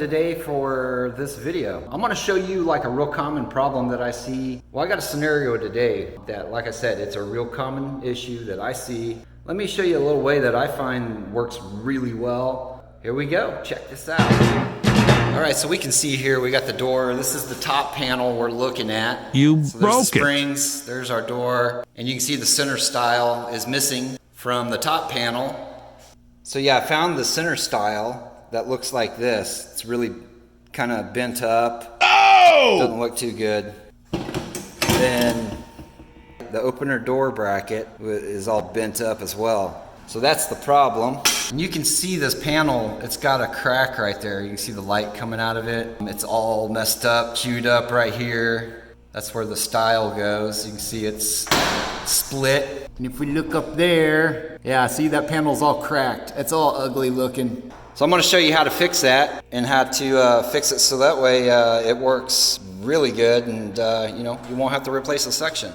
today for this video. I'm gonna show you like a real common problem that I see. Well, I got a scenario today that, like I said, it's a real common issue that I see. Let me show you a little way that I find works really well. Here we go, check this out. All right, so we can see here, we got the door. This is the top panel we're looking at. You so broke the springs, there's our door. And you can see the center stile is missing from the top panel. So yeah, I found the center stile that looks like this. It's really kind of bent up. Oh! Doesn't look too good. Then the opener door bracket is all bent up as well. So that's the problem. And you can see this panel, it's got a crack right there. You can see the light coming out of it. It's all messed up, queued up right here. That's where the stile goes. You can see it's split. And if we look up there, yeah, see that panel's all cracked. It's all ugly looking. So I'm gonna show you how to fix that and how to fix it so that way it works really good and you won't have to replace a section.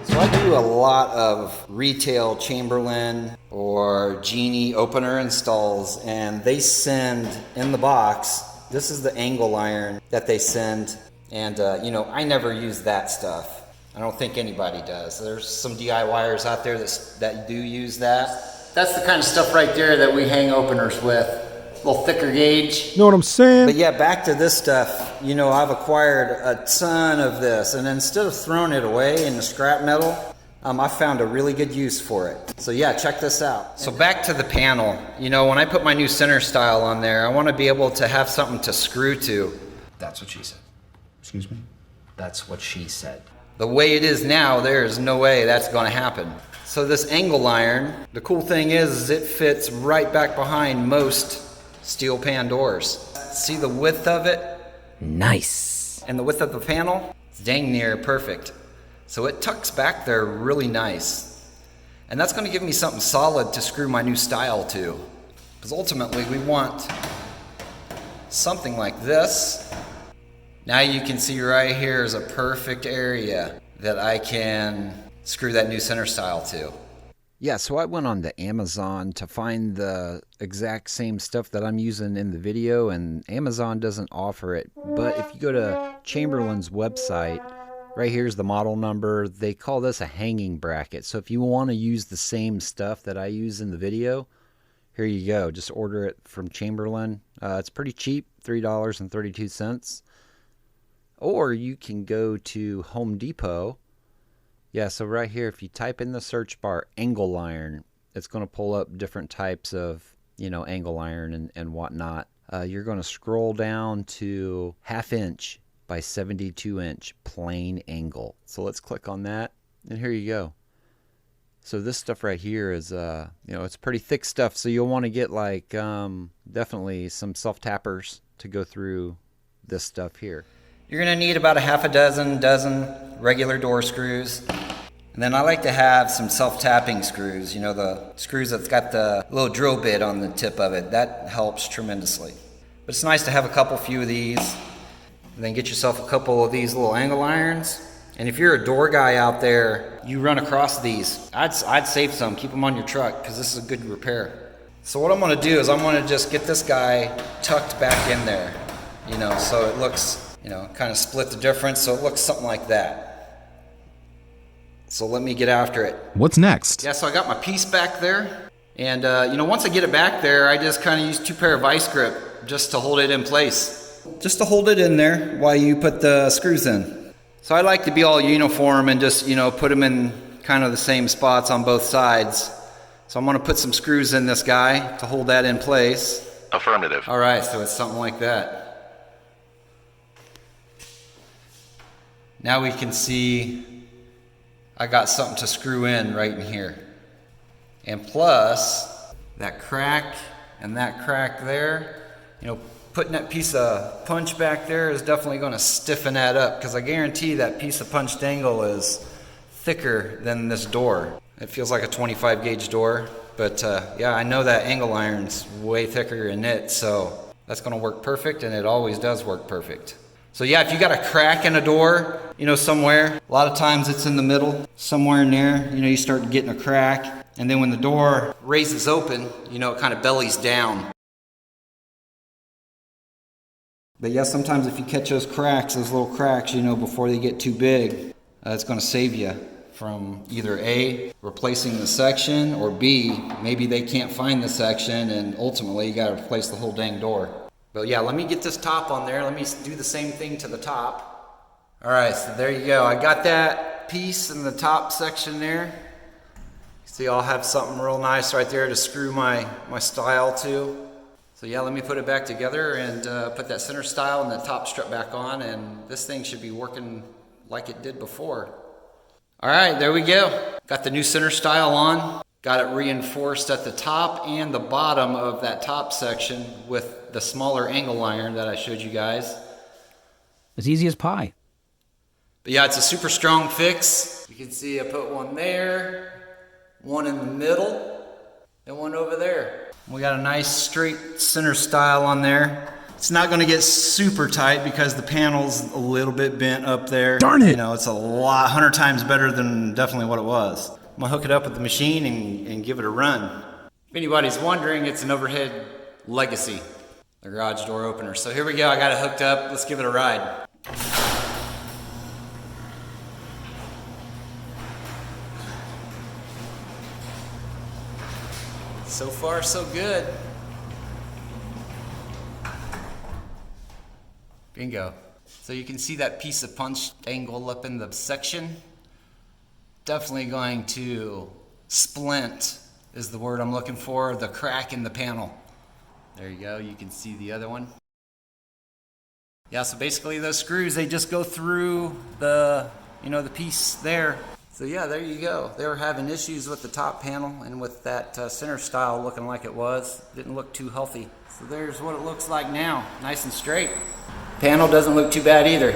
So I do a lot of retail Chamberlain or Genie opener installs, and they send in the box, this is the angle iron that they send, and I never use that stuff. I don't think anybody does. There's some DIYers out there that do use that. That's the kind of stuff right there that we hang openers with. A little thicker gauge. Know what I'm saying? But yeah, back to this stuff. I've acquired a ton of this, and instead of throwing it away in the scrap metal, I found a really good use for it. So yeah, check this out. So back to the panel. When I put my new center stile on there, I want to be able to have something to screw to. That's what she said. Excuse me? That's what she said. The way it is now, there is no way that's going to happen. So this angle iron, the cool thing is it fits right back behind most steel pan doors. See the width of it? Nice. And the width of the panel? It's dang near perfect. So it tucks back there really nice. And that's going to give me something solid to screw my new stile to. Because ultimately we want something like this. Now you can see right here is a perfect area that I can screw that new center stile to. Yeah, so I went on to Amazon to find the exact same stuff that I'm using in the video, and Amazon doesn't offer it. But if you go to Chamberlain's website, right here's the model number. They call this a hanging bracket. So if you want to use the same stuff that I use in the video, here you go. Just order it from Chamberlain. It's pretty cheap, $3.32. Or you can go to Home Depot. Yeah, so right here, if you type in the search bar angle iron, it's going to pull up different types of, angle iron and whatnot. You're going to scroll down to 1/2 inch by 72 inch plain angle. So let's click on that, and here you go. So this stuff right here is, it's pretty thick stuff. So you'll want to get like definitely some self-tappers to go through this stuff here. You're going to need about a 1/2 dozen regular door screws. And then I like to have some self-tapping screws, the screws that's got the little drill bit on the tip of it. That helps tremendously. But it's nice to have a few of these. And then get yourself a couple of these little angle irons. And if you're a door guy out there, you run across these, I'd save some, keep them on your truck, because this is a good repair. So what I'm going to do is I'm going to just get this guy tucked back in there, so it looks, kind of split the difference, so it looks something like that. So let me get after it. What's next? Yeah, so I got my piece back there. And, once I get it back there, I just kind of use 2 pair of vice grip just to hold it in place. Just to hold it in there while you put the screws in. So I like to be all uniform and just, put them in kind of the same spots on both sides. So I'm going to put some screws in this guy to hold that in place. Affirmative. All right, so it's something like that. Now we can see I got something to screw in right in here. And plus, that crack and that crack there, putting that piece of punch back there is definitely going to stiffen that up, because I guarantee that piece of punched angle is thicker than this door. It feels like a 25 gauge door, but yeah, I know that angle iron's way thicker than it, so that's going to work perfect, and it always does work perfect. So yeah, if you got a crack in a door, somewhere, a lot of times it's in the middle, somewhere in there, you start getting a crack. And then when the door raises open, it kind of bellies down. But yeah, sometimes if you catch those cracks, those little cracks, you know, before they get too big, it's going to save you from either A, replacing the section, or B, maybe they can't find the section and ultimately you got to replace the whole dang door. But yeah, let me get this top on there. Let me do the same thing to the top. All right, so there you go. I got that piece in the top section there. See, I'll have something real nice right there to screw my stile to. So yeah, let me put it back together and put that center stile and the top strut back on, and this thing should be working like it did before. All right, there we go. Got the new center stile on. Got it reinforced at the top and the bottom of that top section with the smaller angle iron that I showed you guys. As easy as pie. But yeah, it's a super strong fix. You can see I put one there, one in the middle, and one over there. We got a nice straight center stile on there. It's not gonna get super tight because the panel's a little bit bent up there. Darn it! You know, it's a lot, 100 times better than definitely what it was. I'm gonna hook it up with the machine and give it a run. If anybody's wondering, it's an overhead Legacy, the garage door opener. So here we go, I got it hooked up. Let's give it a ride. So far, so good. Bingo. So you can see that piece of punch angle up in the section. Definitely going to splint is the word I'm looking for, the crack in the panel. There you go, you can see the other one. Yeah, so basically those screws, they just go through the, the piece there. So yeah, there you go. They were having issues with the top panel and with that center stile looking like it was. Didn't look too healthy. So there's what it looks like now, nice and straight. Panel doesn't look too bad either.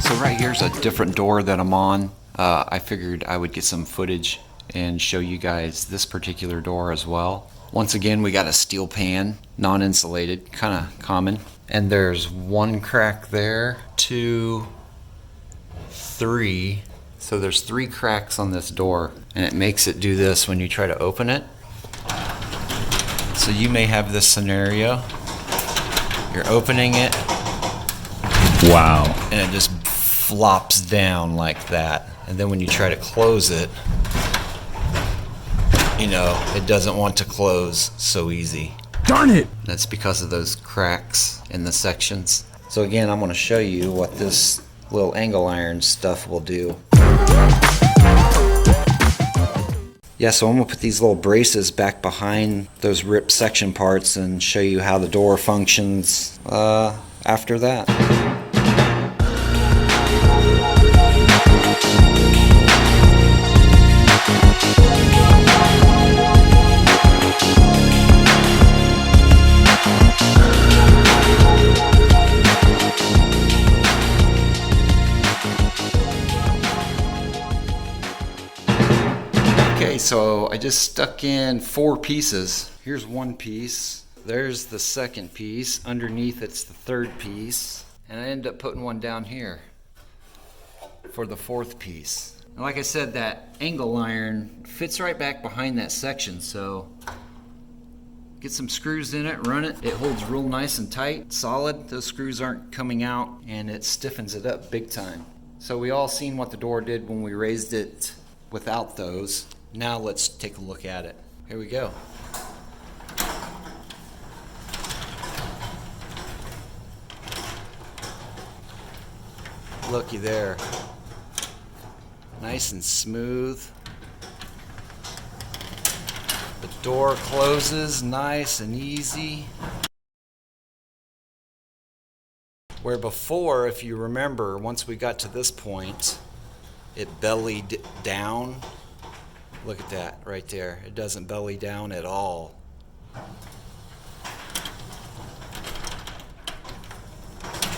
So right here's a different door that I'm on. I figured I would get some footage and show you guys this particular door as well. Once again, we got a steel pan, non-insulated, kind of common. And there's one crack there, 2, 3. So there's 3 cracks on this door, and it makes it do this when you try to open it. So you may have this scenario. You're opening it. Wow. And it just flops down like that. And then when you try to close it, it doesn't want to close so easy. Darn it! That's because of those cracks in the sections. So again, I'm going to show you what this little angle iron stuff will do. Yeah, so I'm going to put these little braces back behind those ripped section parts and show you how the door functions after that. Okay, so I just stuck in 4 pieces. Here's one piece. There's the second piece. Underneath it's the third piece. And I ended up putting one down here for the 4th piece. And like I said, that angle iron fits right back behind that section, so get some screws in it, run it. It holds real nice and tight, solid. Those screws aren't coming out, and it stiffens it up big time. So we all seen what the door did when we raised it without those. Now let's take a look at it. Here we go. Looky there. Nice and smooth. The door closes nice and easy. Where before, if you remember, once we got to this point, it bellied down. Look at that right there. It doesn't belly down at all.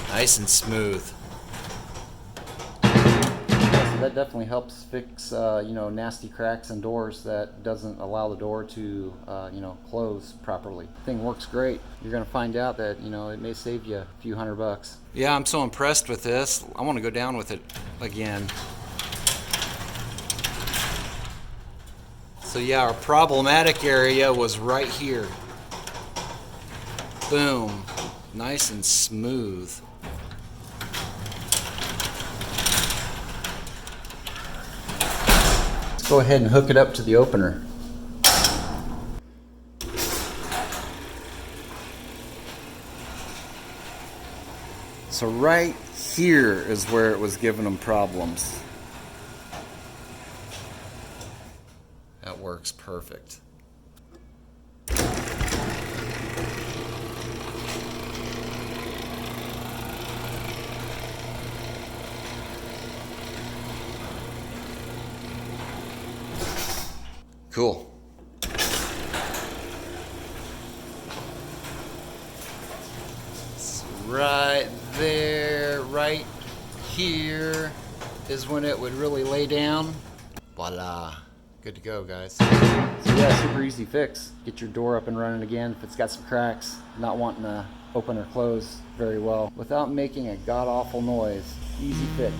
Nice and smooth. Yeah, so that definitely helps fix, nasty cracks in doors that doesn't allow the door to, close properly. The thing works great. You're gonna find out that, it may save you a few $100. Yeah, I'm so impressed with this. I want to go down with it again. So yeah, our problematic area was right here. Boom. Nice and smooth. Let's go ahead and hook it up to the opener. So right here is where it was giving them problems. That works perfect. Cool. It's right there, right here is when it would really lay down. Voila. Good to go, guys. So yeah, super easy fix. Get your door up and running again if it's got some cracks, not wanting to open or close very well without making a god-awful noise. Easy fix.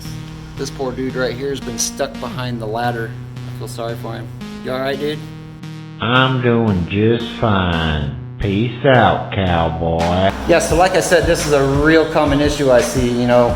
This poor dude right here has been stuck behind the ladder. I feel sorry for him. You alright, dude? I'm doing just fine. Peace out, cowboy. Yeah, so like I said, this is a real common issue I see. You know,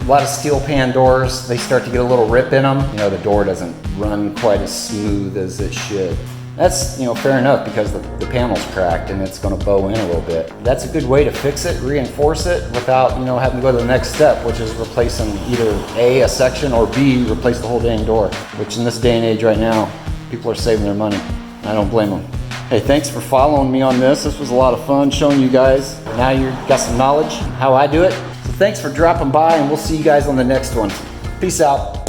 a lot of steel pan doors, they start to get a little rip in them. You know, the door doesn't run quite as smooth as it should. That's, you know, fair enough because the panel's cracked and it's going to bow in a little bit. That's a good way to fix it, reinforce it without, you know, having to go to the next step, which is replacing either a section or B, replace the whole dang door, which in this day and age right now, people are saving their money. I don't blame them. Hey, thanks for following me on this. This was a lot of fun showing you guys. Now you've got some knowledge how I do it. So thanks for dropping by and we'll see you guys on the next one. Peace out.